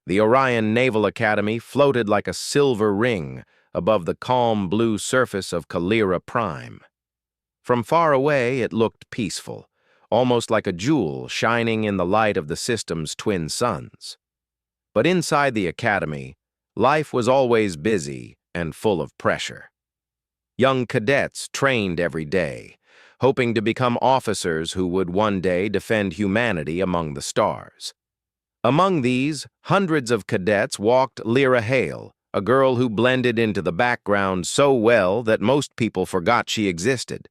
The Orion Naval Academy floated like a silver ring above the calm blue surface of Lyra Prime. From far away, it looked peaceful, almost like a jewel shining in the light of the system's twin suns. But inside the academy, life was always busy and full of pressure. Young cadets trained every day, hoping to become officers who would one day defend humanity among the stars. Among these, hundreds of cadets walked Lyra HFY, a girl who blended into the background so well that most people forgot she existed.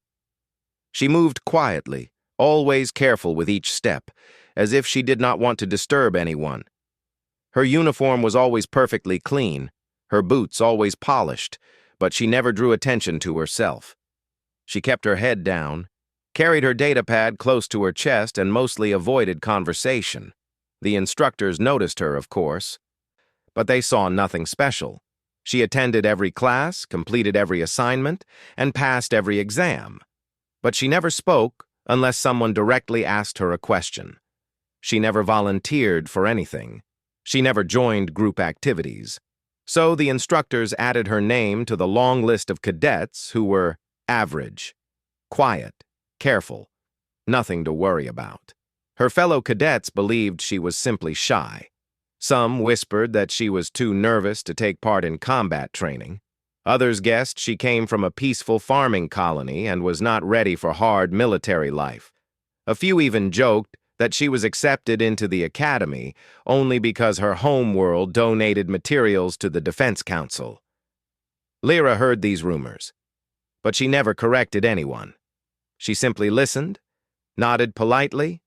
She moved quietly, always careful with each step, as if she did not want to disturb anyone. Her uniform was always perfectly clean, her boots always polished, but she never drew attention to herself. She kept her head down, carried her datapad close to her chest, and mostly avoided conversation. The instructors noticed her, of course, but they saw nothing special. She attended every class, completed every assignment, and passed every exam. But she never spoke unless someone directly asked her a question. She never volunteered for anything. She never joined group activities. So the instructors added her name to the long list of cadets who were average, quiet, careful, nothing to worry about. Her fellow cadets believed she was simply shy. Some whispered that she was too nervous to take part in combat training. Others guessed she came from a peaceful farming colony and was not ready for hard military life. A few even joked that she was accepted into the academy only because her home world donated materials to the Defense Council. Lyra heard these rumors, but she never corrected anyone. She simply listened, nodded politely,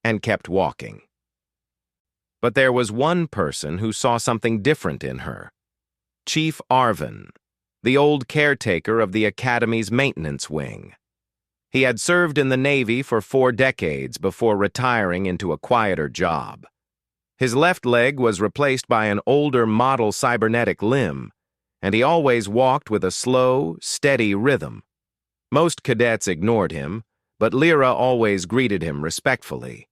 and kept walking. But there was one person who saw something different in her. Chief Arvin, the old caretaker of the Academy's maintenance wing. He had served in the Navy for 4 decades before retiring into a quieter job. His left leg was replaced by an older model cybernetic limb, and he always walked with a slow, steady rhythm. Most cadets ignored him, but Lyra always greeted him respectfully.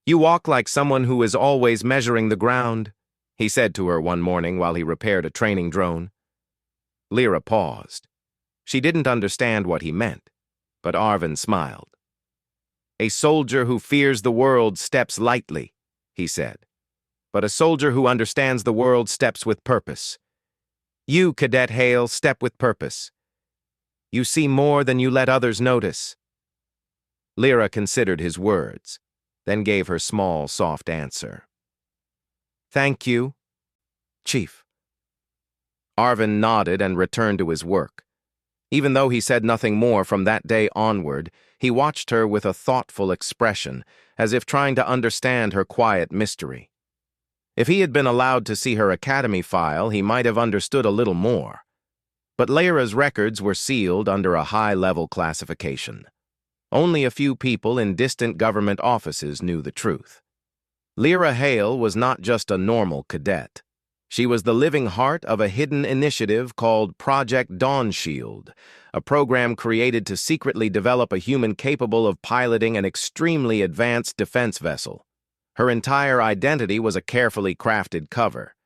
"You walk like someone who is always measuring the ground," he said to her one morning while he repaired a training drone. Lyra paused. She didn't understand what he meant, but Arvin smiled. "A soldier who fears the world steps lightly," he said. "But a soldier who understands the world steps with purpose. You, Cadet Hale, step with purpose. You see more than you let others notice." Lyra considered his words, then gave her small, soft answer. "Thank you, Chief." Arvin nodded and returned to his work. Even though he said nothing more from that day onward, he watched her with a thoughtful expression, as if trying to understand her quiet mystery. If he had been allowed to see her academy file, he might have understood a little more. But Lyra's records were sealed under a high-level classification. Only a few people in distant government offices knew the truth. Lyra HFY was not just a normal cadet. She was the living heart of a hidden initiative called Project Dawn Shield, a program created to secretly develop a human capable of piloting an extremely advanced defense vessel. Her entire identity was a carefully crafted cover.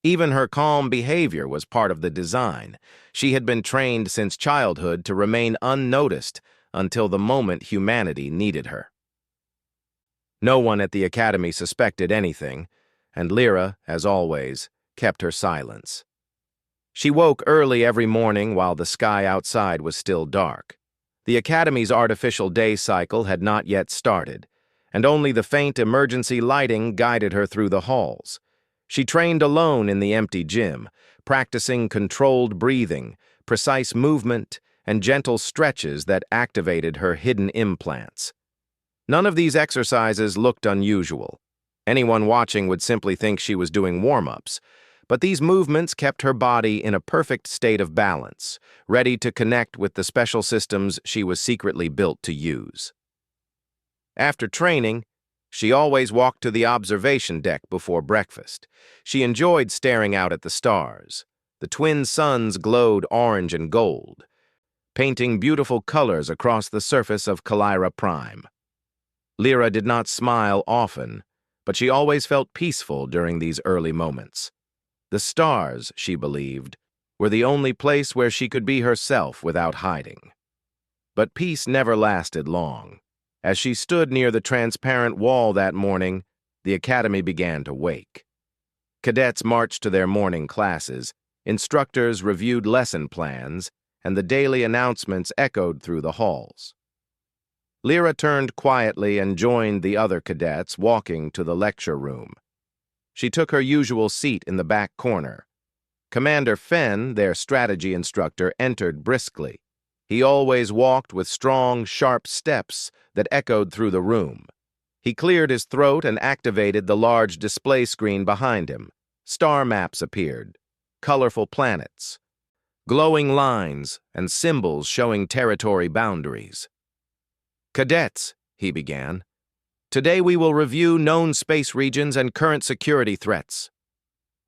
Even her calm behavior was part of the design. She had been trained since childhood to remain unnoticed until the moment humanity needed her. No one at the Academy suspected anything, and Lyra, as always, kept her silence. She woke early every morning while the sky outside was still dark. The Academy's artificial day cycle had not yet started, and only the faint emergency lighting guided her through the halls. She trained alone in the empty gym, practicing controlled breathing, precise movement, and gentle stretches that activated her hidden implants. None of these exercises looked unusual. Anyone watching would simply think she was doing warm-ups, but these movements kept her body in a perfect state of balance, ready to connect with the special systems she was secretly built to use. After training, she always walked to the observation deck before breakfast. She enjoyed staring out at the stars. The twin suns glowed orange and gold, painting beautiful colors across the surface of Lyra Prime. Lyra did not smile often, but she always felt peaceful during these early moments. The stars, she believed, were the only place where she could be herself without hiding. But peace never lasted long. As she stood near the transparent wall that morning, the academy began to wake. Cadets marched to their morning classes, instructors reviewed lesson plans, and the daily announcements echoed through the halls. Lyra turned quietly and joined the other cadets walking to the lecture room. She took her usual seat in the back corner. Commander Fenn, their strategy instructor, entered briskly. He always walked with strong, sharp steps that echoed through the room. He cleared his throat and activated the large display screen behind him. Star maps appeared, colorful planets, glowing lines, and symbols showing territory boundaries. "Cadets," he began, "today we will review known space regions and current security threats."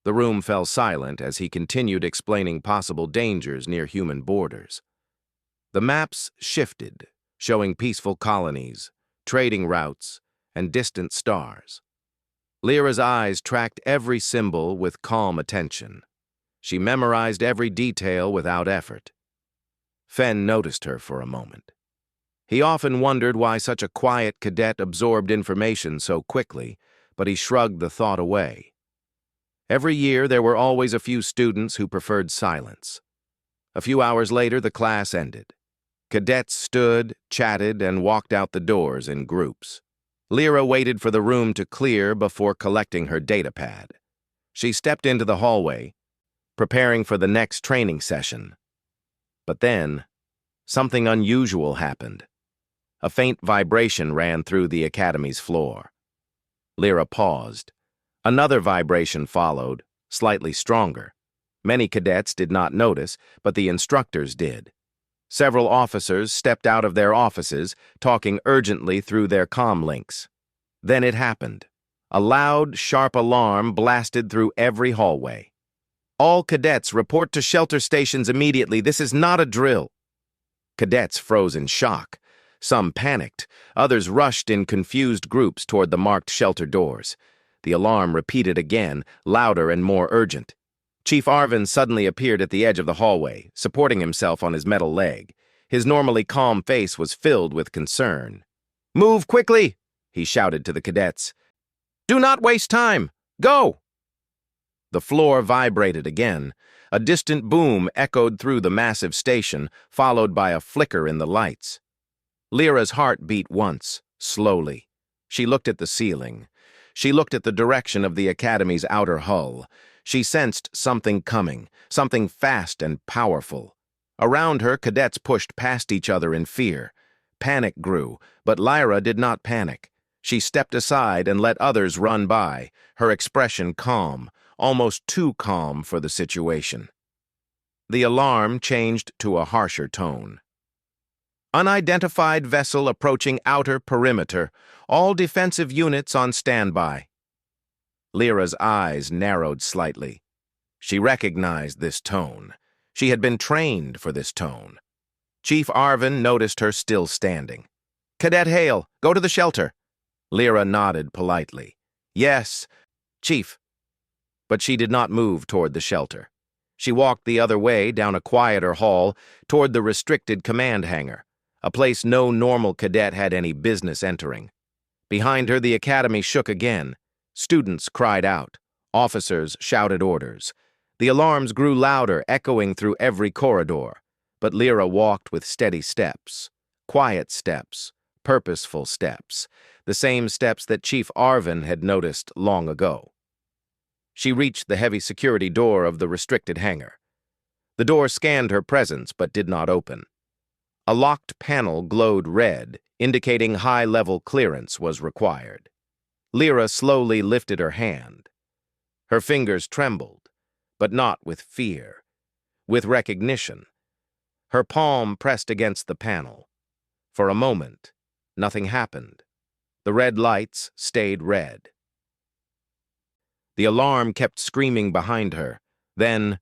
The room fell silent as he continued explaining possible dangers near human borders. The maps shifted, showing peaceful colonies, trading routes, and distant stars. Lyra's eyes tracked every symbol with calm attention. She memorized every detail without effort. Fenn noticed her for a moment. He often wondered why such a quiet cadet absorbed information so quickly, but he shrugged the thought away. Every year there were always a few students who preferred silence. A few hours later the class ended. Cadets stood, chatted, and walked out the doors in groups. Lyra waited for the room to clear before collecting her datapad. She stepped into the hallway, preparing for the next training session. But then, something unusual happened. A faint vibration ran through the academy's floor. Lyra paused. Another vibration followed, slightly stronger. Many cadets did not notice, but the instructors did. Several officers stepped out of their offices, talking urgently through their comm links. Then it happened. A loud, sharp alarm blasted through every hallway. "All cadets report to shelter stations immediately. This is not a drill." Cadets froze in shock. Some panicked. Others rushed in confused groups toward the marked shelter doors. The alarm repeated again, louder and more urgent. Chief Arvin suddenly appeared at the edge of the hallway, supporting himself on his metal leg. His normally calm face was filled with concern. "Move quickly!" he shouted to the cadets. "Do not waste time! Go!" The floor vibrated again. A distant boom echoed through the massive station, followed by a flicker in the lights. Lyra's heart beat once, slowly. She looked at the ceiling. She looked at the direction of the academy's outer hull. She sensed something coming, something fast and powerful. Around her, cadets pushed past each other in fear. Panic grew, but Lyra did not panic. She stepped aside and let others run by, her expression calm, almost too calm for the situation. The alarm changed to a harsher tone. "Unidentified vessel approaching outer perimeter. All defensive units on standby." Lyra's eyes narrowed slightly. She recognized this tone. She had been trained for this tone. Chief Arvin noticed her still standing. "Cadet Hale, go to the shelter." Lyra nodded politely. "Yes, Chief." But she did not move toward the shelter. She walked the other way down a quieter hall toward the restricted command hangar, a place no normal cadet had any business entering. Behind her, the academy shook again. Students cried out. Officers shouted orders. The alarms grew louder, echoing through every corridor. But Lyra walked with steady steps, quiet steps, purposeful steps, the same steps that Chief Arvin had noticed long ago. She reached the heavy security door of the restricted hangar. The door scanned her presence but did not open. A locked panel glowed red, indicating high-level clearance was required. Lyra slowly lifted her hand. Her fingers trembled, but not with fear, with recognition. Her palm pressed against the panel. For a moment, nothing happened. The red lights stayed red. The alarm kept screaming behind her. Then,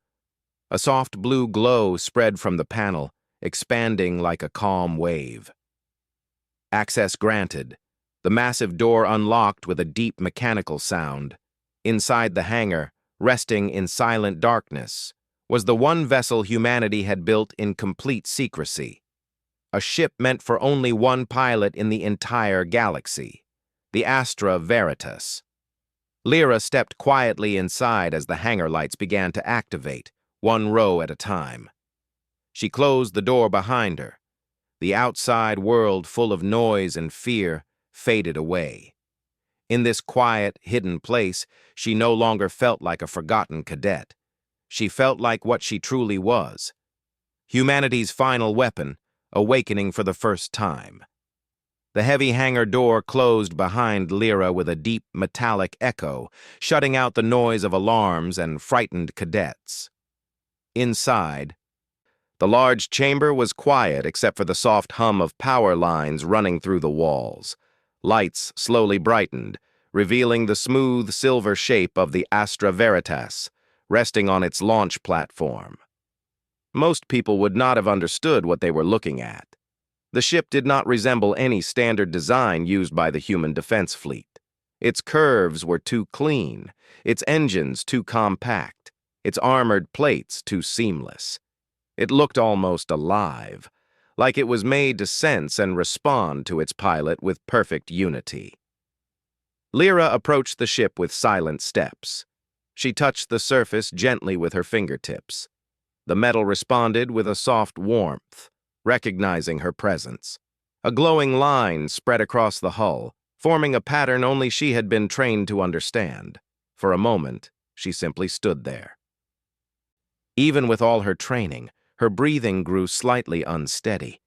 a soft blue glow spread from the panel, expanding like a calm wave. "Access granted," The massive door unlocked with a deep mechanical sound. Inside the hangar, resting in silent darkness, was the one vessel humanity had built in complete secrecy. A ship meant for only one pilot in the entire galaxy, the Astra Veritas. Lyra stepped quietly inside as the hangar lights began to activate, one row at a time. She closed the door behind her. The outside world, full of noise and fear, faded away. In this quiet, hidden place, she no longer felt like a forgotten cadet. She felt like what she truly was. Humanity's final weapon, awakening for the first time. The heavy hangar door closed behind Lyra with a deep metallic echo, shutting out the noise of alarms and frightened cadets. Inside, the large chamber was quiet except for the soft hum of power lines running through the walls. Lights slowly brightened, revealing the smooth silver shape of the Astra Veritas, resting on its launch platform. Most people would not have understood what they were looking at. The ship did not resemble any standard design used by the human defense fleet. Its curves were too clean, its engines too compact, its armored plates too seamless. It looked almost alive, like it was made to sense and respond to its pilot with perfect unity. Lyra approached the ship with silent steps. She touched the surface gently with her fingertips. The metal responded with a soft warmth, recognizing her presence. A glowing line spread across the hull, forming a pattern only she had been trained to understand. For a moment, she simply stood there. Even with all her training, her breathing grew slightly unsteady.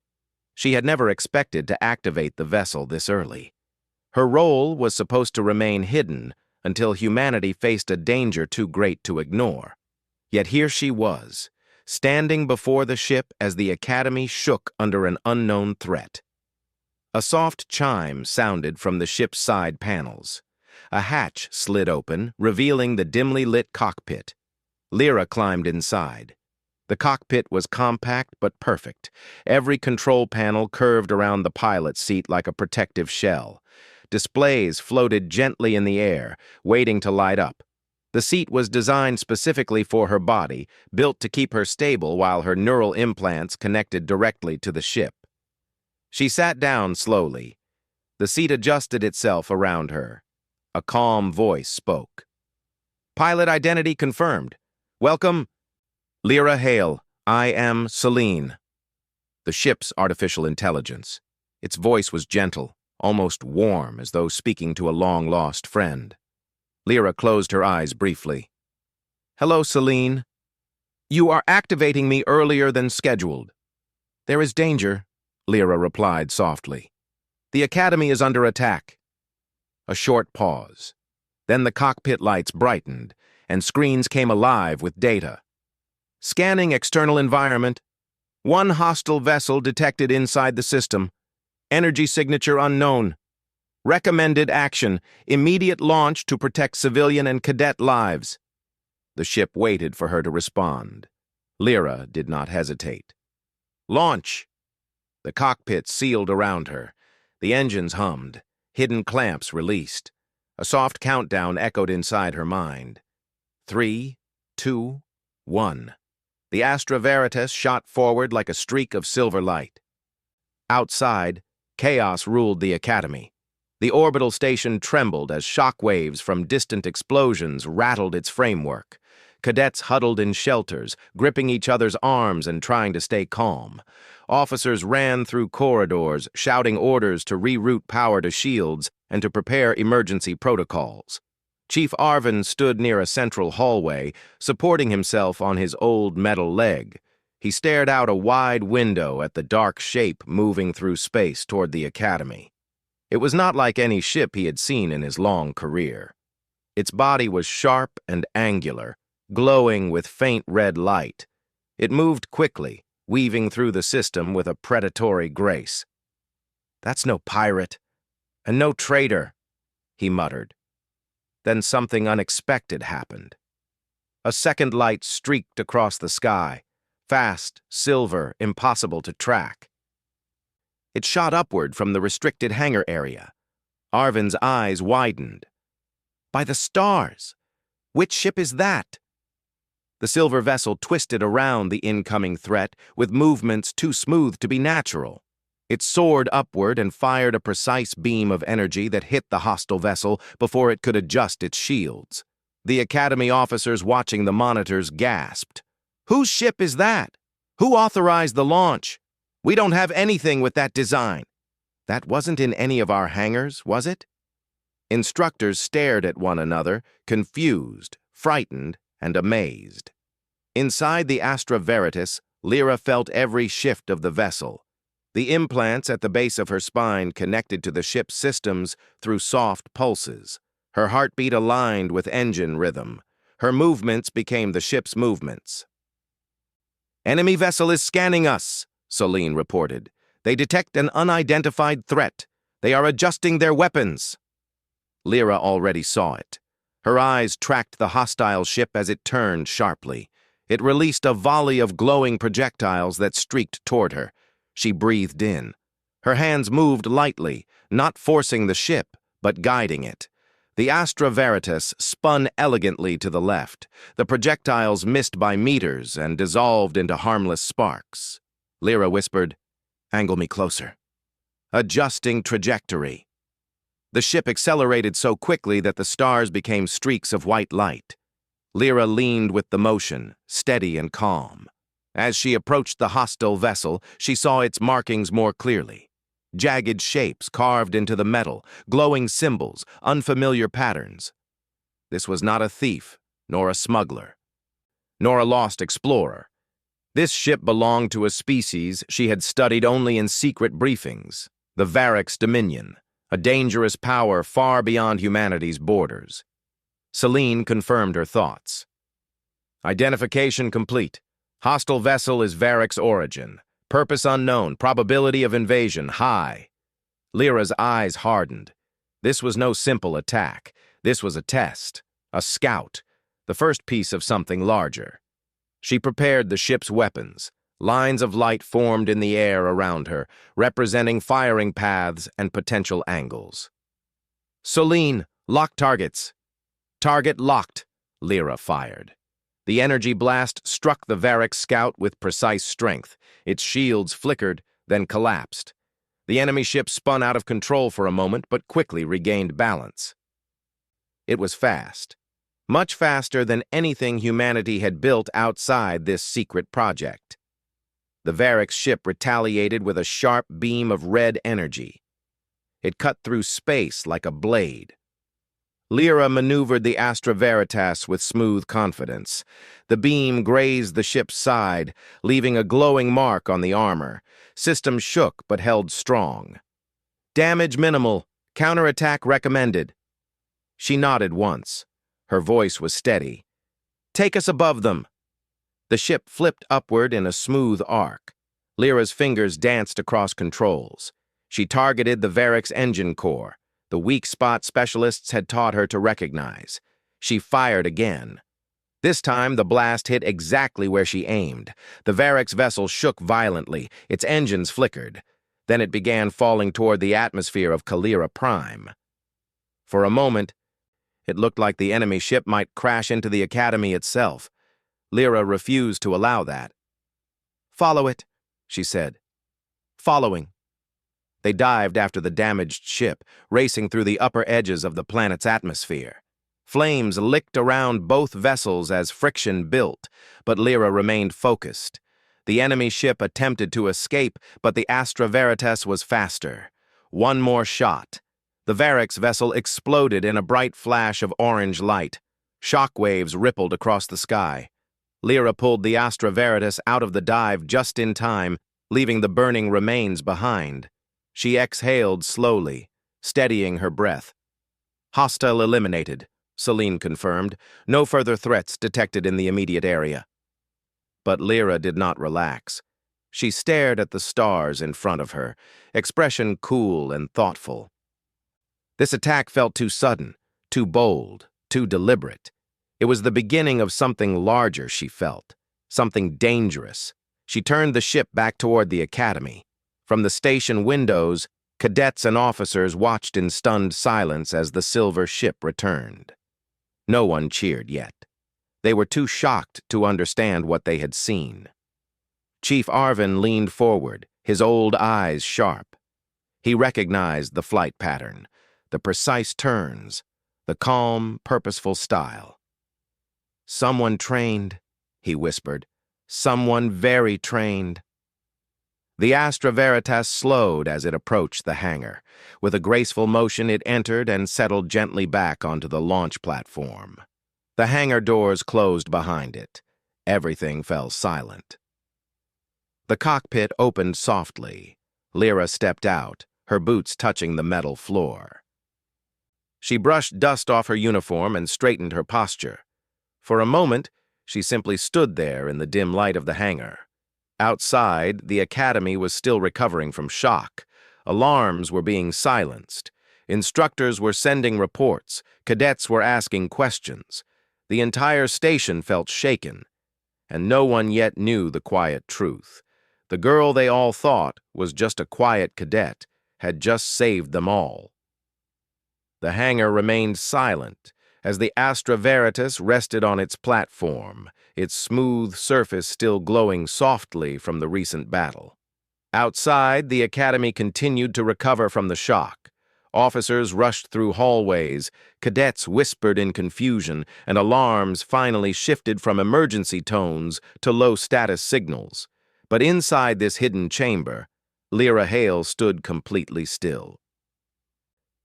She had never expected to activate the vessel this early. Her role was supposed to remain hidden until humanity faced a danger too great to ignore. Yet here she was, standing before the ship as the Academy shook under an unknown threat. A soft chime sounded from the ship's side panels. A hatch slid open, revealing the dimly lit cockpit. Lyra climbed inside. The cockpit was compact but perfect. Every control panel curved around the pilot's seat like a protective shell. Displays floated gently in the air, waiting to light up. The seat was designed specifically for her body, built to keep her stable while her neural implants connected directly to the ship. She sat down slowly. The seat adjusted itself around her. A calm voice spoke. "Pilot identity confirmed. Welcome, Lyra Hale. I am Selene." The ship's artificial intelligence. Its voice was gentle, almost warm, as though speaking to a long-lost friend. Lyra closed her eyes briefly. "Hello, Selene. You are activating me earlier than scheduled." "There is danger," Lyra replied softly. "The Academy is under attack." A short pause. Then the cockpit lights brightened, and screens came alive with data. "Scanning external environment. One hostile vessel detected inside the system. Energy signature unknown. Recommended action, immediate launch to protect civilian and cadet lives." The ship waited for her to respond. Lyra did not hesitate. "Launch!" The cockpit sealed around her. The engines hummed. Hidden clamps released. A soft countdown echoed inside her mind. 3, 2, 1. The Astra Veritas shot forward like a streak of silver light. Outside, chaos ruled the Academy. The orbital station trembled as shock waves from distant explosions rattled its framework. Cadets huddled in shelters, gripping each other's arms and trying to stay calm. Officers ran through corridors, shouting orders to reroute power to shields and to prepare emergency protocols. Chief Arvin stood near a central hallway, supporting himself on his old metal leg. He stared out a wide window at the dark shape moving through space toward the Academy. It was not like any ship he had seen in his long career. Its body was sharp and angular, glowing with faint red light. It moved quickly, weaving through the system with a predatory grace. "That's no pirate, and no traitor," he muttered. Then something unexpected happened. A second light streaked across the sky, fast, silver, impossible to track. It shot upward from the restricted hangar area. Arvin's eyes widened. By the stars! Which ship is that? The silver vessel twisted around the incoming threat with movements too smooth to be natural. It soared upward and fired a precise beam of energy that hit the hostile vessel before it could adjust its shields. The Academy officers watching the monitors gasped. Whose ship is that? Who authorized the launch? We don't have anything with that design. That wasn't in any of our hangars, was it? Instructors stared at one another, confused, frightened, and amazed. Inside the Astra Veritas, Lyra felt every shift of the vessel. The implants at the base of her spine connected to the ship's systems through soft pulses. Her heartbeat aligned with engine rhythm. Her movements became the ship's movements. "Enemy vessel is scanning us," Selene reported. "They detect an unidentified threat. They are adjusting their weapons." Lyra already saw it. Her eyes tracked the hostile ship as it turned sharply. It released a volley of glowing projectiles that streaked toward her. She breathed in. Her hands moved lightly, not forcing the ship, but guiding it. The Astra Veritas spun elegantly to the left. The projectiles missed by meters and dissolved into harmless sparks. Lyra whispered, "Angle me closer." Adjusting trajectory. The ship accelerated so quickly that the stars became streaks of white light. Lyra leaned with the motion, steady and calm. As she approached the hostile vessel, she saw its markings more clearly. Jagged shapes carved into the metal, glowing symbols, unfamiliar patterns. This was not a thief, nor a smuggler, nor a lost explorer. This ship belonged to a species she had studied only in secret briefings, the Variks Dominion, a dangerous power far beyond humanity's borders. Selene confirmed her thoughts. Identification complete. Hostile vessel is Variks origin. Purpose unknown. Probability of invasion high. Lyra's eyes hardened. This was no simple attack. This was a test, a scout, the first piece of something larger. She prepared the ship's weapons. Lines of light formed in the air around her, representing firing paths and potential angles. "Selene, lock targets." "Target locked," Lyra fired. The energy blast struck the Variks scout with precise strength. Its shields flickered, then collapsed. The enemy ship spun out of control for a moment, but quickly regained balance. It was fast. Much faster than anything humanity had built outside this secret project. The Variks ship retaliated with a sharp beam of red energy. It cut through space like a blade. Lyra maneuvered the Astra Veritas with smooth confidence. The beam grazed the ship's side, leaving a glowing mark on the armor. Systems shook but held strong. "Damage minimal. Counterattack recommended." She nodded once. Her voice was steady. "Take us above them." The ship flipped upward in a smooth arc. Lyra's fingers danced across controls. She targeted the Variks engine core, the weak spot specialists had taught her to recognize. She fired again. This time, the blast hit exactly where she aimed. The Variks vessel shook violently, its engines flickered. Then it began falling toward the atmosphere of GalacticPrime. For a moment, it looked like the enemy ship might crash into the Academy itself. Lyra refused to allow that. "Follow it," she said. "Following." They dived after the damaged ship, racing through the upper edges of the planet's atmosphere. Flames licked around both vessels as friction built, but Lyra remained focused. The enemy ship attempted to escape, but the Astra Veritas was faster. One more shot. The Variks vessel exploded in a bright flash of orange light. Shockwaves rippled across the sky. Lyra pulled the Astra Veritas out of the dive just in time, leaving the burning remains behind. She exhaled slowly, steadying her breath. "Hostile eliminated," Selene confirmed. "No further threats detected in the immediate area." But Lyra did not relax. She stared at the stars in front of her, expression cool and thoughtful. This attack felt too sudden, too bold, too deliberate. It was the beginning of something larger, she felt, something dangerous. She turned the ship back toward the Academy. From the station windows, Cadets and officers watched in stunned silence as the silver ship returned. No one cheered yet. They were too shocked to understand what they had seen. Chief Arvin leaned forward, his old eyes sharp. He recognized the flight pattern, the precise turns, the calm, purposeful style. "Someone trained," he whispered. "Someone very trained." The Astra Veritas slowed as it approached the hangar. With a graceful motion, it entered and settled gently back onto the launch platform. The hangar doors closed behind it. Everything fell silent. The cockpit opened softly. Lyra stepped out, her boots touching the metal floor. She brushed dust off her uniform and straightened her posture. For a moment, she simply stood there in the dim light of the hangar. Outside, the Academy was still recovering from shock. Alarms were being silenced. Instructors were sending reports. Cadets were asking questions. The entire station felt shaken, and no one yet knew the quiet truth. The girl they all thought was just a quiet cadet had just saved them all. The hangar remained silent as the Astra Veritas rested on its platform, its smooth surface still glowing softly from the recent battle. Outside, the Academy continued to recover from the shock. Officers rushed through hallways, cadets whispered in confusion, and alarms finally shifted from emergency tones to low-status signals. But inside this hidden chamber, Lyra Hale stood completely still.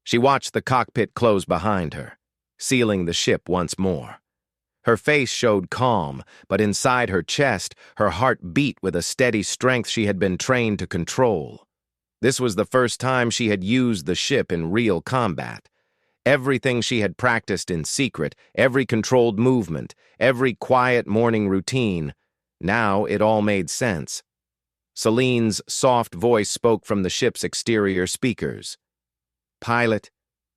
She watched the cockpit close behind her, sealing the ship once more. Her face showed calm, but inside her chest, her heart beat with a steady strength she had been trained to control. This was the first time she had used the ship in real combat. Everything she had practiced in secret, every controlled movement, every quiet morning routine, now it all made sense. Celine's soft voice spoke from the ship's exterior speakers. "Pilot,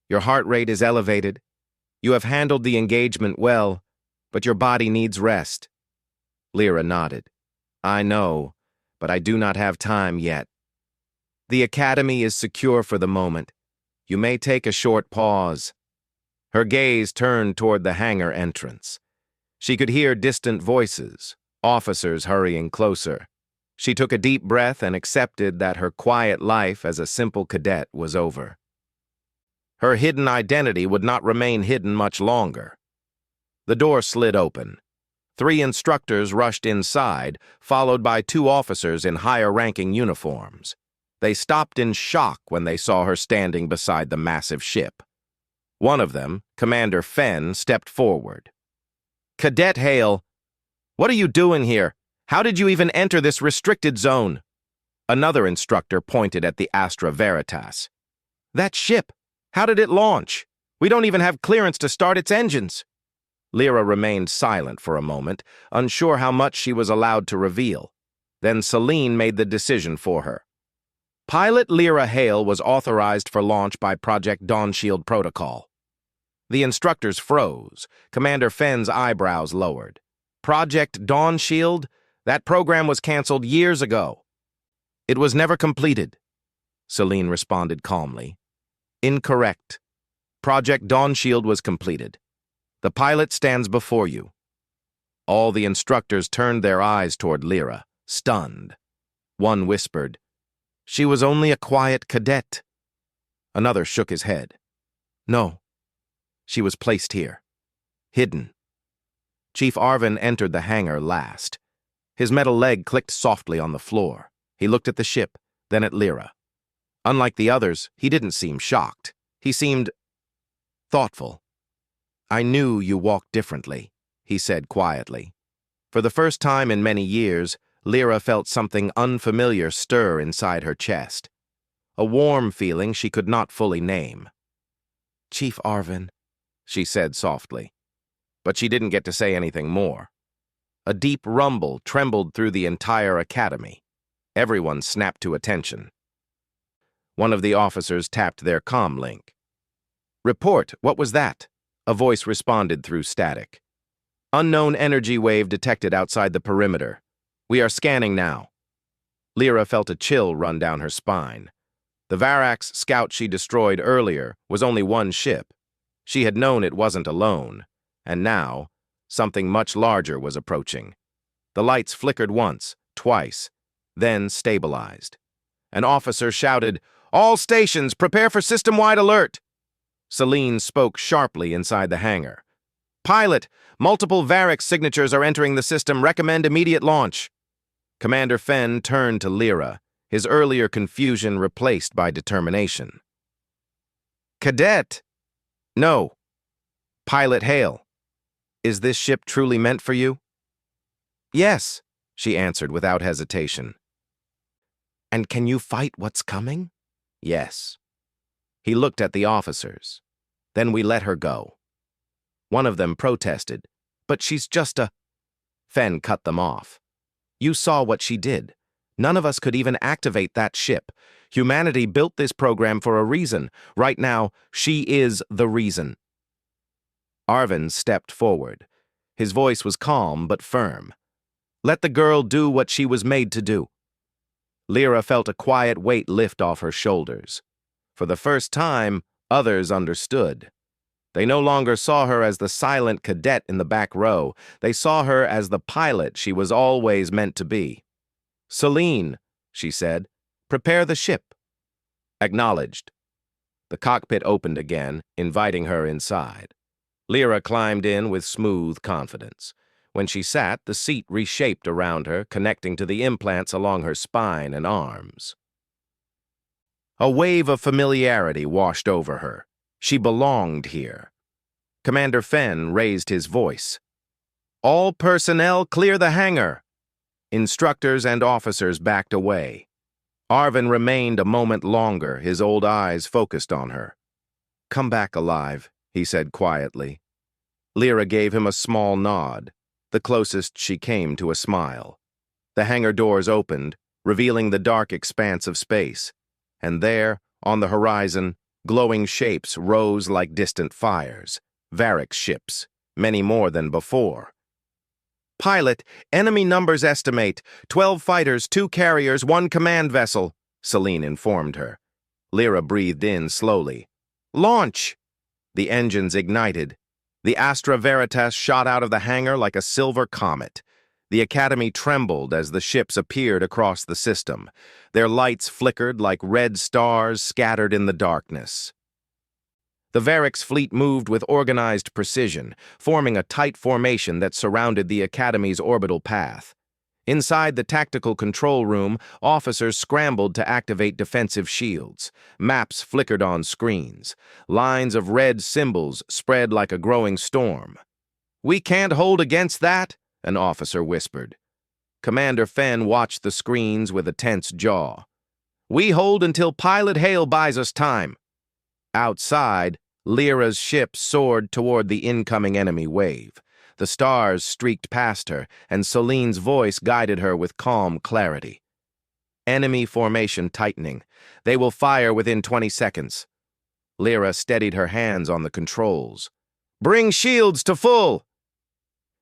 your heart rate is elevated. You have handled the engagement well, but your body needs rest." Lyra nodded. "I know, but I do not have time yet. The Academy is secure for the moment. You may take a short pause." Her gaze turned toward the hangar entrance. She could hear distant voices, officers hurrying closer. She took a deep breath and accepted that her quiet life as a simple cadet was over. Her hidden identity would not remain hidden much longer. The door slid open. 3 instructors rushed inside, followed by 2 officers in higher-ranking uniforms. They stopped in shock when they saw her standing beside the massive ship. One of them, Commander Fenn, stepped forward. "Cadet Hale, what are you doing here? How did you even enter this restricted zone?" Another instructor pointed at the Astra Veritas. "That ship, how did it launch? We don't even have clearance to start its engines." Lyra remained silent for a moment, unsure how much she was allowed to reveal. Then Celine made the decision for her. Pilot Lyra Hale was authorized for launch by Project Dawnshield Protocol. The instructors froze. Commander Fenn's eyebrows lowered. Project Dawnshield? That program was canceled years ago. "It was never completed," Celine responded calmly. "Incorrect. Project Dawnshield was completed. The pilot stands before you." All the instructors turned their eyes toward Lyra, stunned. One whispered, "She was only a quiet cadet." Another shook his head. "No. She was placed here. Hidden." Chief Arvin entered the hangar last. His metal leg clicked softly on the floor. He looked at the ship, then at Lyra. Unlike the others, he didn't seem shocked. He seemed thoughtful. "I knew you walked differently," he said quietly. For the first time in many years, Lyra felt something unfamiliar stir inside her chest. A warm feeling she could not fully name. "Chief Arvin," she said softly. But she didn't get to say anything more. A deep rumble trembled through the entire Academy. Everyone snapped to attention. One of the officers tapped their comm link. "Report, what was that?" A voice responded through static. "Unknown energy wave detected outside the perimeter. We are scanning now." Lyra felt a chill run down her spine. The Varax scout she destroyed earlier was only one ship. She had known it wasn't alone, and now something much larger was approaching. The lights flickered once, twice, then stabilized. An officer shouted, "All stations, prepare for system-wide alert!" Celine spoke sharply inside the hangar. "Pilot, multiple Varax signatures are entering the system. Recommend immediate launch." Commander Fenn turned to Lyra, his earlier confusion replaced by determination. "Cadet!" "No." "Pilot Hale, is this ship truly meant for you?" "Yes," she answered without hesitation. "And can you fight what's coming?" "Yes." He looked at the officers. "Then we let her go." One of them protested, "But she's just a—" Fenn cut them off. "You saw what she did. None of us could even activate that ship. Humanity built this program for a reason. Right now, she is the reason." Arvin stepped forward. His voice was calm but firm. "Let the girl do what she was made to do." Lyra felt a quiet weight lift off her shoulders. For the first time, others understood. They no longer saw her as the silent cadet in the back row. They saw her as the pilot she was always meant to be. "Celine," she said, "prepare the ship." Acknowledged. The cockpit opened again, inviting her inside. Lyra climbed in with smooth confidence. When she sat, the seat reshaped around her, connecting to the implants along her spine and arms. A wave of familiarity washed over her. She belonged here. Commander Fenn raised his voice. "All personnel clear the hangar." Instructors and officers backed away. Arvin remained a moment longer, his old eyes focused on her. "Come back alive," he said quietly. Lyra gave him a small nod, the closest she came to a smile. The hangar doors opened, revealing the dark expanse of space. And there, on the horizon, glowing shapes rose like distant fires. Varax ships, many more than before. "Pilot, enemy numbers estimate. 12 fighters, 2 carriers, 1 command vessel," Celine informed her. Lyra breathed in slowly. "Launch!" The engines ignited. The Astra Veritas shot out of the hangar like a silver comet. The Academy trembled as the ships appeared across the system. Their lights flickered like red stars scattered in the darkness. The Varax fleet moved with organized precision, forming a tight formation that surrounded the Academy's orbital path. Inside the tactical control room, officers scrambled to activate defensive shields. Maps flickered on screens. Lines of red symbols spread like a growing storm. "We can't hold against that," an officer whispered. Commander Fenn watched the screens with a tense jaw. "We hold until Pilot Hale buys us time." Outside, Lyra's ship soared toward the incoming enemy wave. The stars streaked past her, and Celine's voice guided her with calm clarity. "Enemy formation tightening. They will fire within 20 seconds. Lyra steadied her hands on the controls. "Bring shields to full!"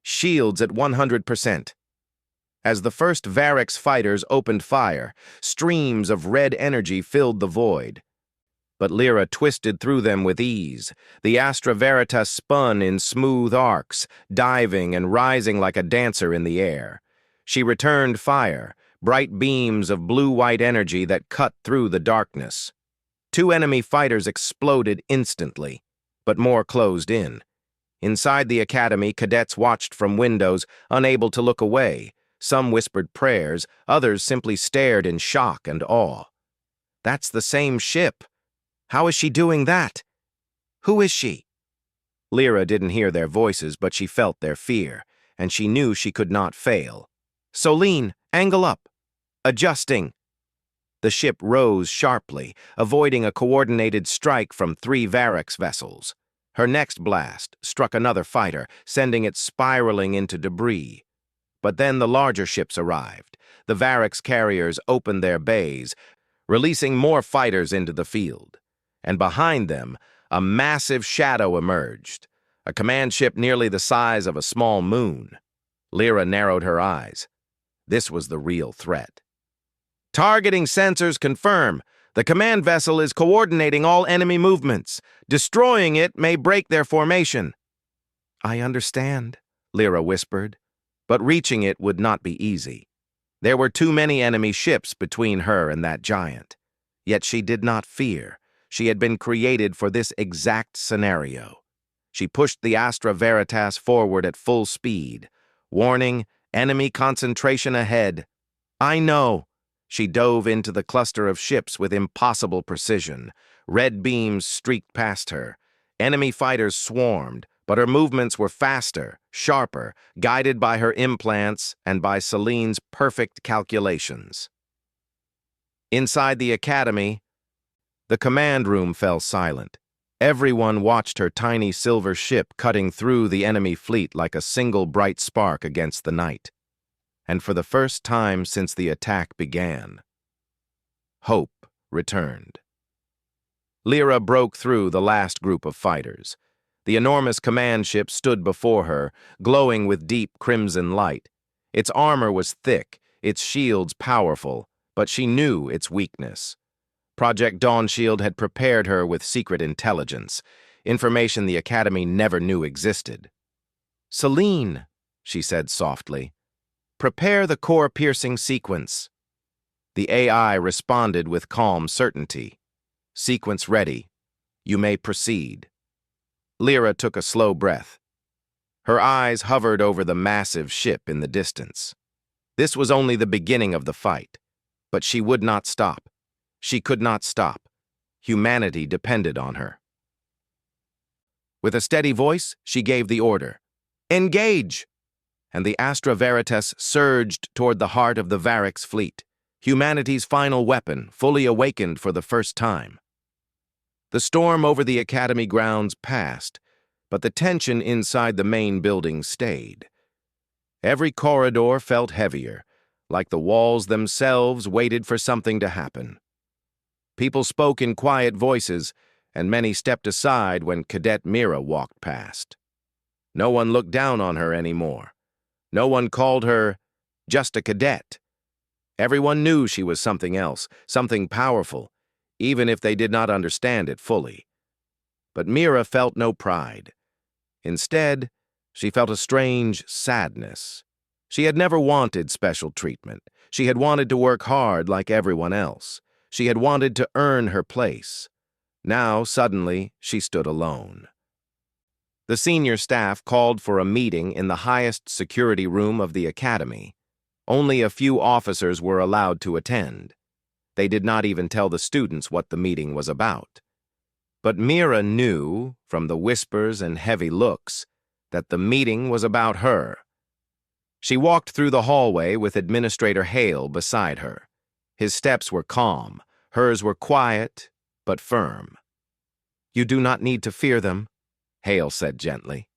Shields at 100%. As the first Varax fighters opened fire, streams of red energy filled the void. But Lyra twisted through them with ease. The Astra Veritas spun in smooth arcs, diving and rising like a dancer in the air. She returned fire, bright beams of blue-white energy that cut through the darkness. 2 enemy fighters exploded instantly, but more closed in. Inside the academy, cadets watched from windows, unable to look away. Some whispered prayers, others simply stared in shock and awe. "That's the same ship. How is she doing that? Who is she?" Lyra didn't hear their voices, but she felt their fear, and she knew she could not fail. "Celine, angle up. Adjusting." The ship rose sharply, avoiding a coordinated strike from 3 Varax vessels. Her next blast struck another fighter, sending it spiraling into debris. But then the larger ships arrived. The Varax carriers opened their bays, releasing more fighters into the field. And behind them, a massive shadow emerged, a command ship nearly the size of a small moon. Lyra narrowed her eyes. This was the real threat. "Targeting sensors confirm. The command vessel is coordinating all enemy movements. Destroying it may break their formation." "I understand," Lyra whispered, but reaching it would not be easy. There were too many enemy ships between her and that giant. Yet she did not fear. She had been created for this exact scenario. She pushed the Astra Veritas forward at full speed. Warning, enemy concentration ahead. "I know." She dove into the cluster of ships with impossible precision. Red beams streaked past her. Enemy fighters swarmed, but her movements were faster, sharper, guided by her implants and by Celine's perfect calculations. Inside the academy, the command room fell silent. Everyone watched her tiny silver ship cutting through the enemy fleet like a single bright spark against the night. And for the first time since the attack began, hope returned. Lyra broke through the last group of fighters. The enormous command ship stood before her, glowing with deep crimson light. Its armor was thick, its shields powerful, but she knew its weakness. Project Dawnshield had prepared her with secret intelligence, information the Academy never knew existed. "Celine," she said softly, "prepare the core-piercing sequence." The AI responded with calm certainty. "Sequence ready. You may proceed." Lyra took a slow breath. Her eyes hovered over the massive ship in the distance. This was only the beginning of the fight, but she would not stop. She could not stop. Humanity depended on her. With a steady voice, she gave the order, "Engage!" And the Astra Veritas surged toward the heart of the Varix fleet, humanity's final weapon, fully awakened for the first time. The storm over the Academy grounds passed, but the tension inside the main building stayed. Every corridor felt heavier, like the walls themselves waited for something to happen. People spoke in quiet voices, and many stepped aside when Cadet Mira walked past. No one looked down on her anymore. No one called her just a cadet. Everyone knew she was something else, something powerful, even if they did not understand it fully. But Mira felt no pride. Instead, she felt a strange sadness. She had never wanted special treatment. She had wanted to work hard like everyone else. She had wanted to earn her place. Now, suddenly, she stood alone. The senior staff called for a meeting in the highest security room of the Academy. Only a few officers were allowed to attend. They did not even tell the students what the meeting was about. But Mira knew, from the whispers and heavy looks, that the meeting was about her. She walked through the hallway with Administrator Hale beside her. His steps were calm, hers were quiet, but firm. "You do not need to fear them," Hale said gently.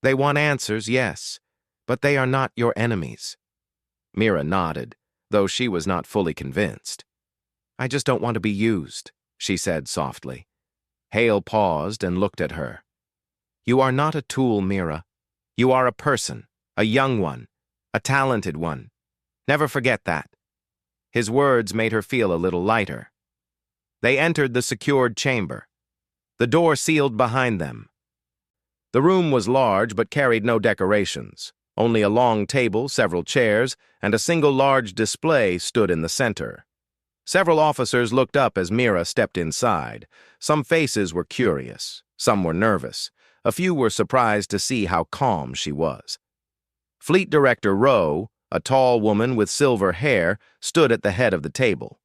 "They want answers, yes, but they are not your enemies." Mira nodded, though she was not fully convinced. "I just don't want to be used," she said softly. Hale paused and looked at her. "You are not a tool, Mira. You are a person, a young one, a talented one. Never forget that." His words made her feel a little lighter. They entered the secured chamber. The door sealed behind them. The room was large but carried no decorations. Only a long table, several chairs, and a single large display stood in the center. Several officers looked up as Mira stepped inside. Some faces were curious, some were nervous. A few were surprised to see how calm she was. Fleet Director Rowe, a tall woman with silver hair, stood at the head of the table.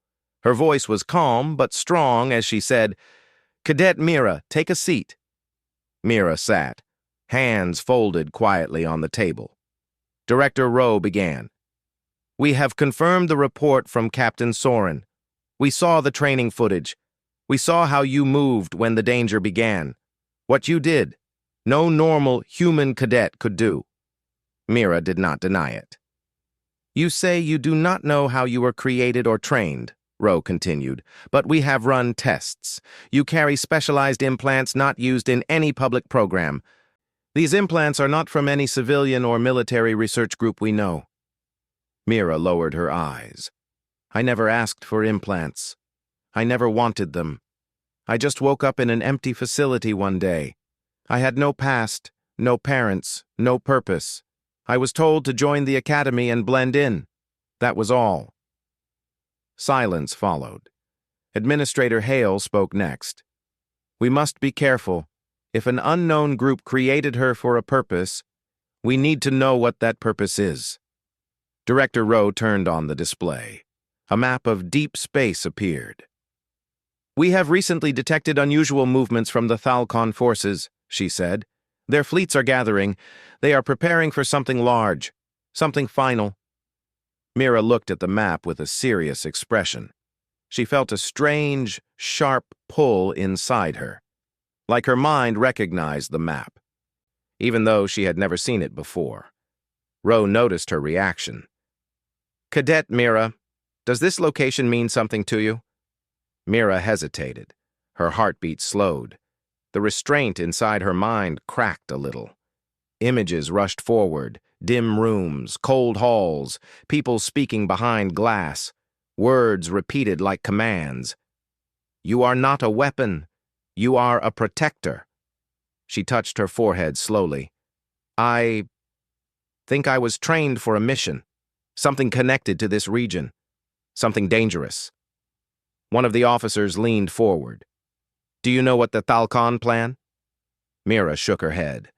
Her voice was calm but strong as she said, "Cadet Mira, take a seat." Mira sat, hands folded quietly on the table. Director Rowe began. "We have confirmed the report from Captain Soren. We saw the training footage. We saw how you moved when the danger began. What you did, no normal human cadet could do." Mira did not deny it. "You say you do not know how you were created or trained," Rowe continued, "but we have run tests. You carry specialized implants not used in any public program. These implants are not from any civilian or military research group we know." Mira lowered her eyes. "I never asked for implants. I never wanted them. I just woke up in an empty facility one day. I had no past, no parents, no purpose. I was told to join the academy and blend in. That was all." Silence followed. Administrator Hale spoke next. "We must be careful. If an unknown group created her for a purpose, we need to know what that purpose is." Director Rowe turned on the display. A map of deep space appeared. "We have recently detected unusual movements from the Thalcon forces," she said. "Their fleets are gathering. They are preparing for something large, something final." Mira looked at the map with a serious expression. She felt a strange, sharp pull inside her, like her mind recognized the map, even though she had never seen it before. Rowe noticed her reaction. "Cadet Mira, does this location mean something to you?" Mira hesitated. Her heartbeat slowed. The restraint inside her mind cracked a little. Images rushed forward, dim rooms, cold halls, people speaking behind glass, words repeated like commands. "You are not a weapon. You are a protector." She touched her forehead slowly. "I think I was trained for a mission, something connected to this region, something dangerous." One of the officers leaned forward. "Do you know what the Thalcon plan?" Mira shook her head.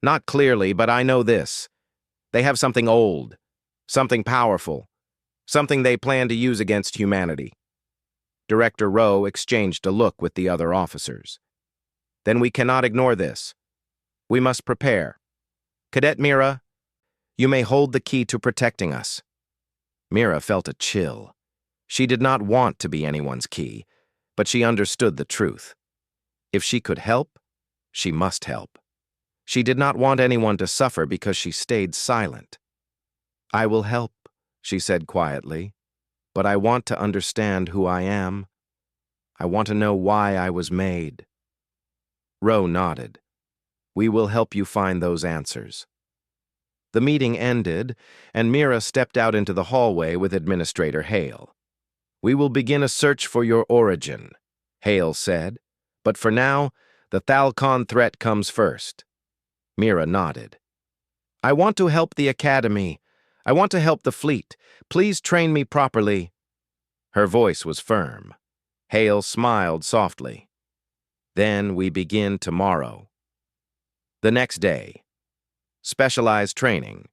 "Not clearly, but I know this. They have something old, something powerful, something they plan to use against humanity." Director Rowe exchanged a look with the other officers. "Then we cannot ignore this. We must prepare. Cadet Mira, you may hold the key to protecting us." Mira felt a chill. She did not want to be anyone's key, but she understood the truth. If she could help, she must help. She did not want anyone to suffer because she stayed silent. "I will help," she said quietly, "but I want to understand who I am. I want to know why I was made." Rowe nodded. "We will help you find those answers." The meeting ended, and Mira stepped out into the hallway with Administrator Hale. "We will begin a search for your origin," Hale said, "but for now, the Thalcon threat comes first." Mira nodded. "I want to help the Academy. I want to help the fleet. Please train me properly." Her voice was firm. Hale smiled softly. "Then we begin tomorrow." The next day. Specialized training.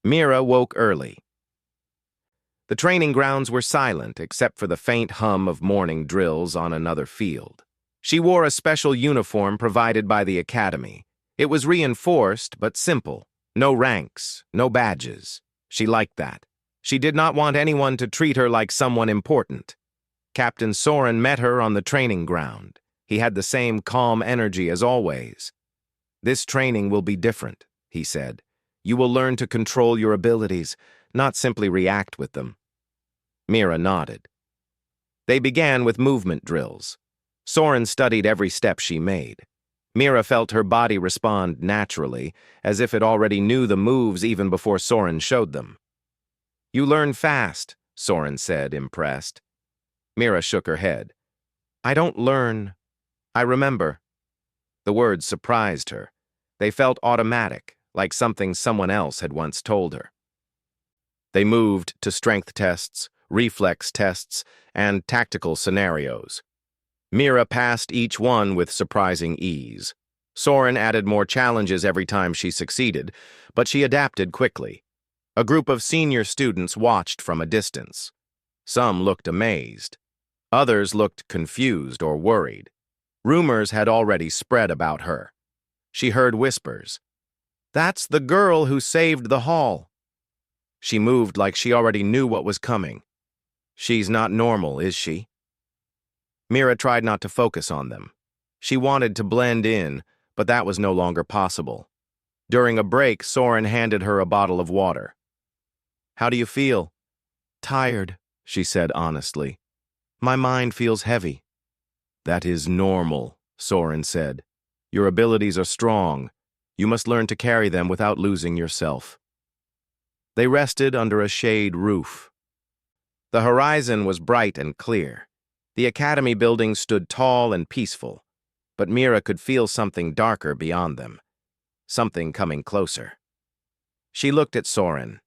Mira woke early. The training grounds were silent except for the faint hum of morning drills on another field. She wore a special uniform provided by the Academy. It was reinforced but simple. No ranks, no badges. She liked that. She did not want anyone to treat her like someone important. Captain Soren met her on the training ground. He had the same calm energy as always. "This training will be different," he said. "You will learn to control your abilities, not simply react with them." Mira nodded. They began with movement drills. Soren studied every step she made. Mira felt her body respond naturally, as if it already knew the moves even before Soren showed them. "You learn fast," Soren said, impressed. Mira shook her head. "I don't learn. I remember." The words surprised her. They felt automatic, like something someone else had once told her. They moved to strength tests, reflex tests, and tactical scenarios. Mira passed each one with surprising ease. Soren added more challenges every time she succeeded, but she adapted quickly. A group of senior students watched from a distance. Some looked amazed. Others looked confused or worried. Rumors had already spread about her. She heard whispers. "That's the girl who saved the hall." She moved like she already knew what was coming. "She's not normal, is she?" Mira tried not to focus on them. She wanted to blend in, but that was no longer possible. During a break, Soren handed her a bottle of water. "How do you feel?" "Tired," she said honestly. "My mind feels heavy." "That is normal," Soren said. "Your abilities are strong. You must learn to carry them without losing yourself." They rested under a shade roof. The horizon was bright and clear. The academy buildings stood tall and peaceful, but Mira could feel something darker beyond them, something coming closer. She looked at Soren.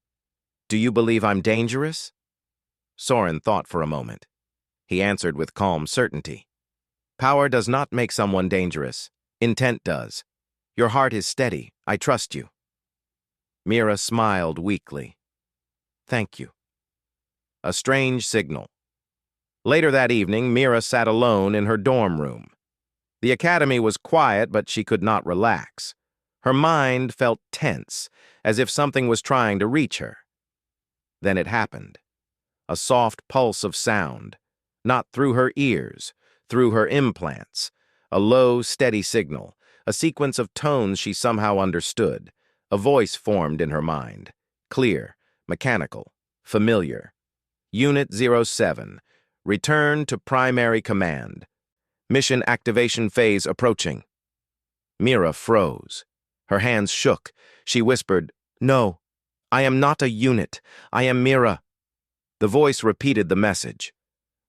"Do you believe I'm dangerous?" Soren thought for a moment. He answered with calm certainty. "Power does not make someone dangerous. Intent does. Your heart is steady. I trust you." Mira smiled weakly. "Thank you." A strange signal. Later that evening, Mira sat alone in her dorm room. The academy was quiet, but she could not relax. Her mind felt tense, as if something was trying to reach her. Then it happened. A soft pulse of sound, not through her ears, through her implants. A low, steady signal, a sequence of tones she somehow understood. A voice formed in her mind. Clear, mechanical, familiar. Unit 07. Return to primary command. Mission activation phase approaching. Mira froze. Her hands shook. She whispered, "No, I am not a unit. I am Mira." The voice repeated the message.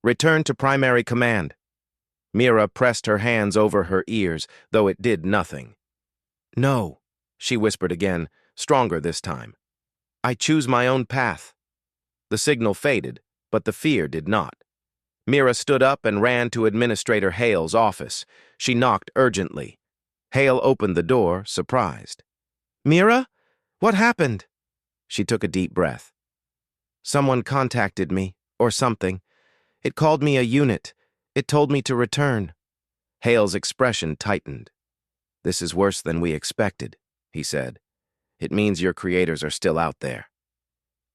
"Return to primary command." Mira pressed her hands over her ears, though it did nothing. "No," she whispered again, stronger this time. "I choose my own path." The signal faded, but the fear did not. Mira stood up and ran to Administrator Hale's office. She knocked urgently. Hale opened the door, surprised. "Mira? What happened?" She took a deep breath. "Someone contacted me, or something. It called me a unit. It told me to return." Hale's expression tightened. "This is worse than we expected," he said. "It means your creators are still out there."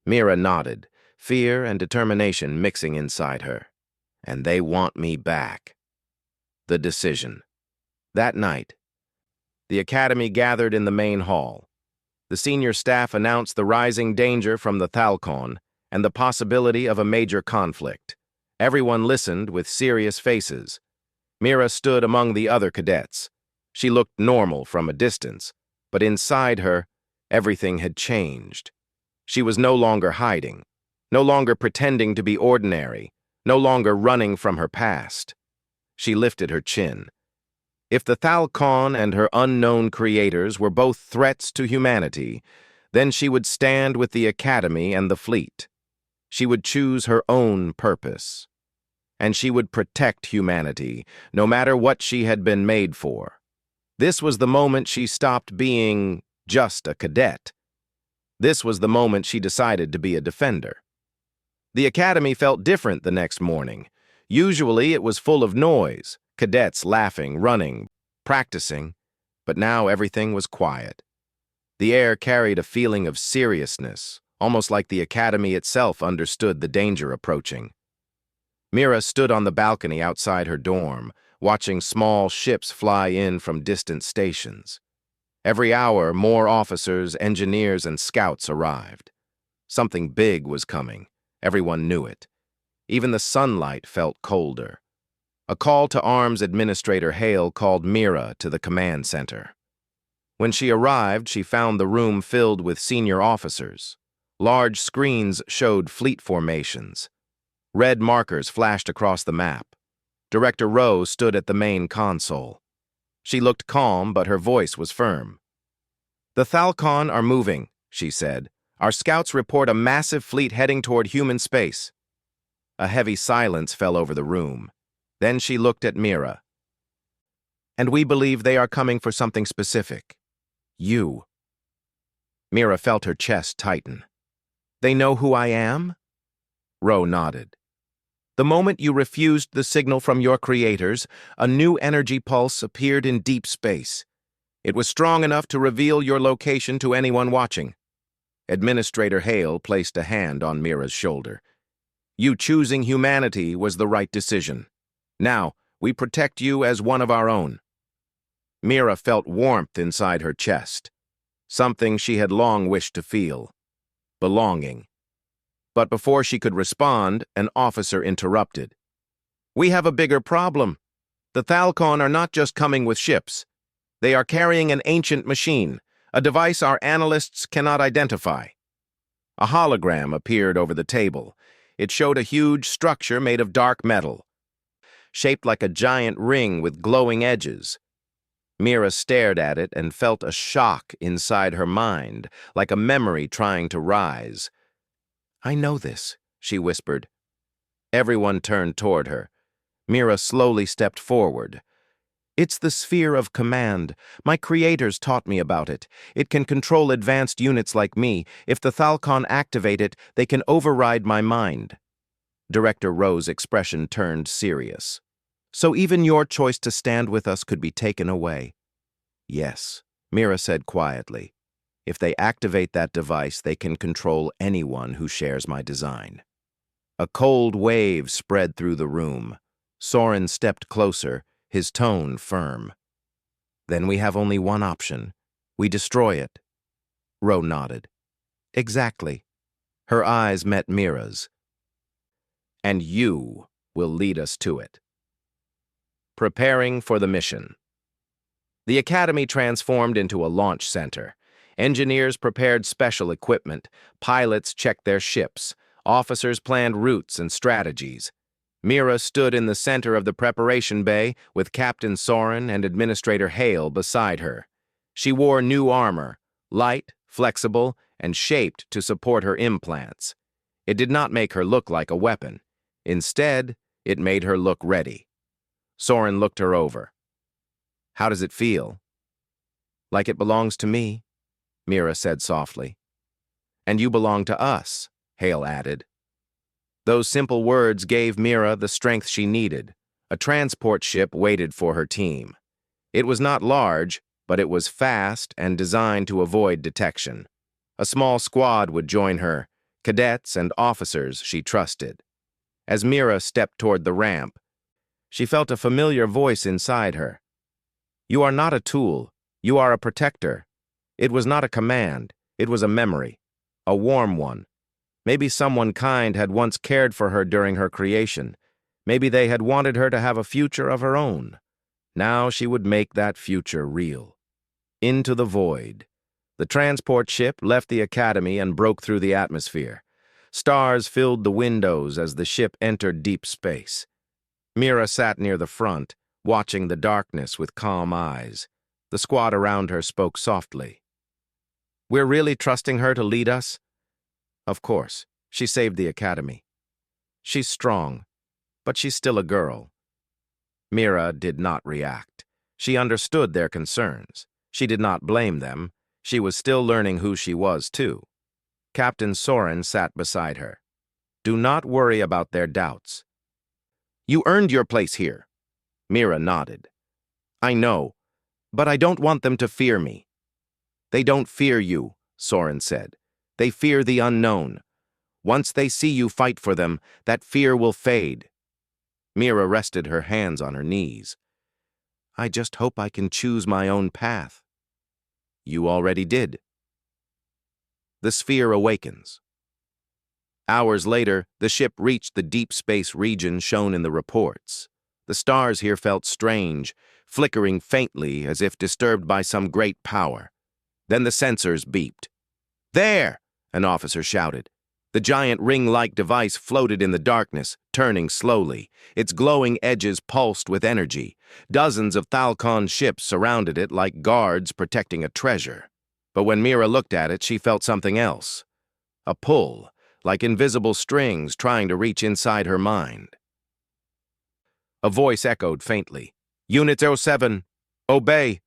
Mira nodded, fear and determination mixing inside her. "And they want me back." The decision. That night, the academy gathered in the main hall. The senior staff announced the rising danger from the Thalcon and the possibility of a major conflict. Everyone listened with serious faces. Mira stood among the other cadets. She looked normal from a distance, but inside her, everything had changed. She was no longer hiding, no longer pretending to be ordinary, no longer running from her past. She lifted her chin. If the Thalcon and her unknown creators were both threats to humanity, then she would stand with the Academy and the fleet. She would choose her own purpose. And she would protect humanity, no matter what she had been made for. This was the moment she stopped being just a cadet. This was the moment she decided to be a defender. The academy felt different the next morning. Usually it was full of noise, cadets laughing, running, practicing, but now everything was quiet. The air carried a feeling of seriousness, almost like the academy itself understood the danger approaching. Mira stood on the balcony outside her dorm, watching small ships fly in from distant stations. Every hour, more officers, engineers, and scouts arrived. Something big was coming. Everyone knew it. Even the sunlight felt colder. A call to arms Administrator Hale called Mira to the command center. When she arrived, she found the room filled with senior officers. Large screens showed fleet formations. Red markers flashed across the map. Director Rowe stood at the main console. She looked calm, but her voice was firm. "The Thalcon are moving," she said. "Our scouts report a massive fleet heading toward human space." A heavy silence fell over the room. Then she looked at Mira. "And we believe they are coming for something specific. You." Mira felt her chest tighten. "They know who I am?" Rowe nodded. "The moment you refused the signal from your creators, a new energy pulse appeared in deep space. It was strong enough to reveal your location to anyone watching." Administrator Hale placed a hand on Mira's shoulder. "You choosing humanity was the right decision. Now, we protect you as one of our own." Mira felt warmth inside her chest, something she had long wished to feel. Belonging. But before she could respond, an officer interrupted. "We have a bigger problem. The Thalcon are not just coming with ships. They are carrying an ancient machine, a device our analysts cannot identify." A hologram appeared over the table. It showed a huge structure made of dark metal. shaped like a giant ring with glowing edges. Mira stared at it and felt a shock inside her mind, like a memory trying to rise. "I know this," she whispered. Everyone turned toward her. Mira slowly stepped forward. "It's the sphere of command. My creators taught me about it. It can control advanced units like me. If the Thalcon activate it, they can override my mind." Director Rowe's expression turned serious. "So even your choice to stand with us could be taken away." "Yes," Mira said quietly. "If they activate that device, they can control anyone who shares my design." A cold wave spread through the room. Soren stepped closer, his tone firm. "Then we have only one option. We destroy it." Rowe nodded. "Exactly." Her eyes met Mira's. "And you will lead us to it." Preparing for the mission. The Academy transformed into a launch center. Engineers prepared special equipment, pilots checked their ships, officers planned routes and strategies. Mira stood in the center of the preparation bay with Captain Soren and Administrator Hale beside her. She wore new armor, light, flexible, and shaped to support her implants. It did not make her look like a weapon. Instead, it made her look ready. Soren looked her over. "How does it feel?" "Like it belongs to me," Mira said softly. "And you belong to us," Hale added. Those simple words gave Mira the strength she needed. A transport ship waited for her team. It was not large, but it was fast and designed to avoid detection. A small squad would join her, cadets and officers she trusted. As Mira stepped toward the ramp, she felt a familiar voice inside her. "You are not a tool. You are a protector." It was not a command. It was a memory. A warm one. Maybe someone kind had once cared for her during her creation. Maybe they had wanted her to have a future of her own. Now she would make that future real. Into the void. The transport ship left the Academy and broke through the atmosphere. Stars filled the windows as the ship entered deep space. Mira sat near the front, watching the darkness with calm eyes. The squad around her spoke softly. "We're really trusting her to lead us?" "Of course. She saved the Academy." "She's strong, but she's still a girl." Mira did not react. She understood their concerns. She did not blame them. She was still learning who she was, too. Captain Soren sat beside her. "Do not worry about their doubts." "You earned your place here." Mira nodded. "I know, but I don't want them to fear me." "They don't fear you," Soren said. "They fear the unknown. Once they see you fight for them, that fear will fade." Mira rested her hands on her knees. "I just hope I can choose my own path." "You already did." The sphere awakens. Hours later, the ship reached the deep space region shown in the reports. The stars here felt strange, flickering faintly as if disturbed by some great power. Then the sensors beeped. "There!" an officer shouted. The giant ring-like device floated in the darkness, turning slowly. Its glowing edges pulsed with energy. Dozens of Thalcon ships surrounded it like guards protecting a treasure. But when Mira looked at it, she felt something else. A pull, like invisible strings trying to reach inside her mind. A voice echoed faintly. "Unit 07, obey."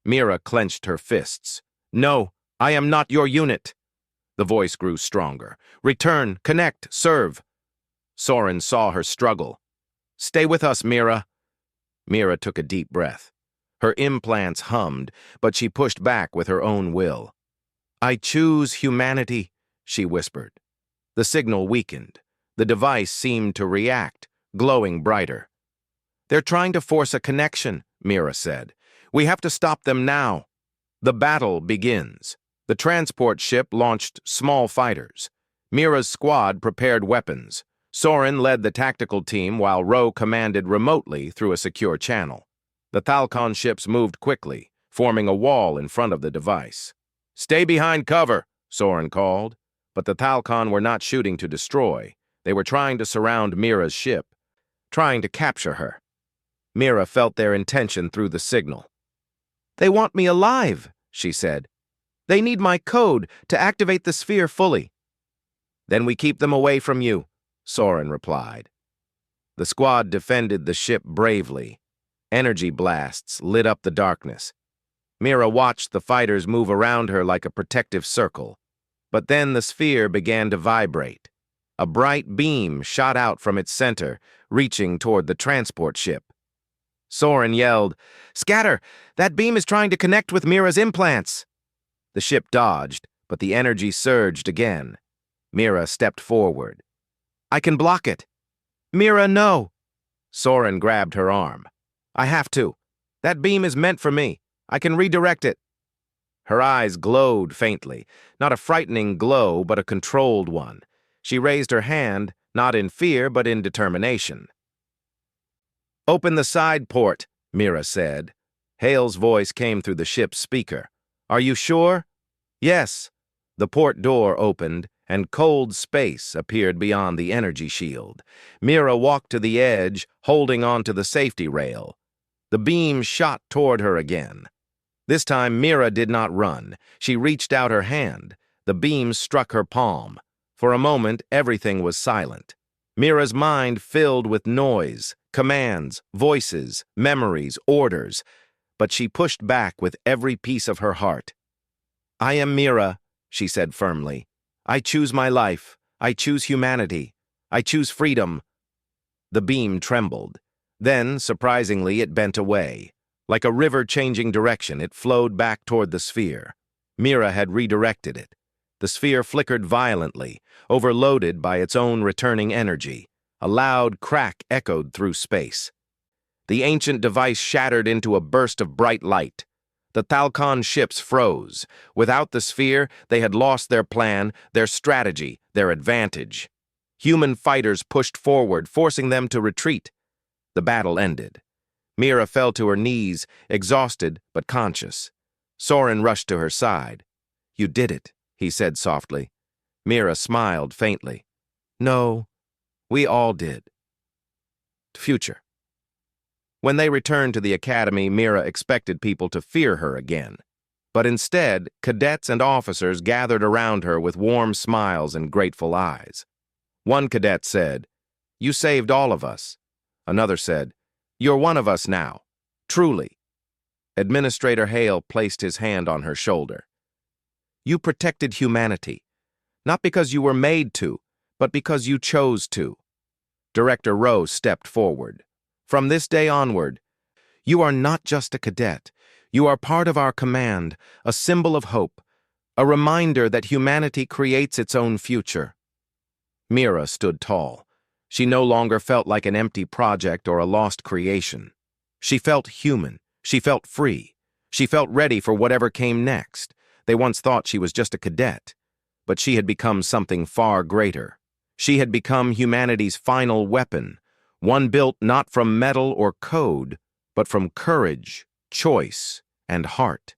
Mira clenched her fists. "No, I am not your unit." The voice grew stronger. "Return, connect, serve." Soren saw her struggle. "Stay with us, Mira." Mira took a deep breath. Her implants hummed, but she pushed back with her own will. "I choose humanity," she whispered. The signal weakened. The device seemed to react, glowing brighter. "They're trying to force a connection," Mira said. "We have to stop them now." The battle begins. The transport ship launched small fighters. Mira's squad prepared weapons. Soren led the tactical team while Rowe commanded remotely through a secure channel. The Thalcon ships moved quickly, forming a wall in front of the device. "Stay behind cover," Soren called. But the Thalcon were not shooting to destroy. They were trying to surround Mira's ship. trying to capture her. Mira felt their intention through the signal. "They want me alive," she said. "They need my code to activate the sphere fully." "Then we keep them away from you," Storym replied. The squad defended the ship bravely. Energy blasts lit up the darkness. Mira watched the fighters move around her like a protective circle. But then the sphere began to vibrate. A bright beam shot out from its center, reaching toward the transport ship. Storym yelled, "Scatter! That beam is trying to connect with Mira's implants!" The ship dodged, but the energy surged again. Mira stepped forward. "I can block it." "Mira, no!" Storym grabbed her arm. "I have to. That beam is meant for me. I can redirect it." Her eyes glowed faintly, not a frightening glow, but a controlled one. She raised her hand, not in fear, but in determination. "Open the side port," Mira said. Hale's voice came through the ship's speaker. "Are you sure?" "Yes." The port door opened, and cold space appeared beyond the energy shield. Mira walked to the edge, holding onto the safety rail. The beam shot toward her again. This time, Mira did not run. She reached out her hand. The beam struck her palm. For a moment, everything was silent. Mira's mind filled with noise, commands, voices, memories, orders. But she pushed back with every piece of her heart. "I am Mira," she said firmly. "I choose my life. I choose humanity. I choose freedom." The beam trembled. Then, surprisingly, it bent away. Like a river changing direction, it flowed back toward the sphere. Mira had redirected it. The sphere flickered violently, overloaded by its own returning energy. A loud crack echoed through space. The ancient device shattered into a burst of bright light. The Thalcon ships froze. Without the sphere, they had lost their plan, their strategy, their advantage. Human fighters pushed forward, forcing them to retreat. The battle ended. Mira fell to her knees, exhausted but conscious. Storym rushed to her side. "You did it," he said softly. Mira smiled faintly. "No, we all did." Future. When they returned to the academy, Mira expected people to fear her again. But instead, cadets and officers gathered around her with warm smiles and grateful eyes. One cadet said, "You saved all of us." Another said, "You're one of us now. Truly." Administrator Hale placed his hand on her shoulder. "You protected humanity, not because you were made to, but because you chose to." Director Rowe stepped forward. "From this day onward, you are not just a cadet. You are part of our command, a symbol of hope, a reminder that humanity creates its own future." Mira stood tall. She no longer felt like an empty project or a lost creation. She felt human. She felt free. She felt ready for whatever came next. They once thought she was just a cadet, but she had become something far greater. She had become humanity's final weapon, one built not from metal or code, but from courage, choice, and heart.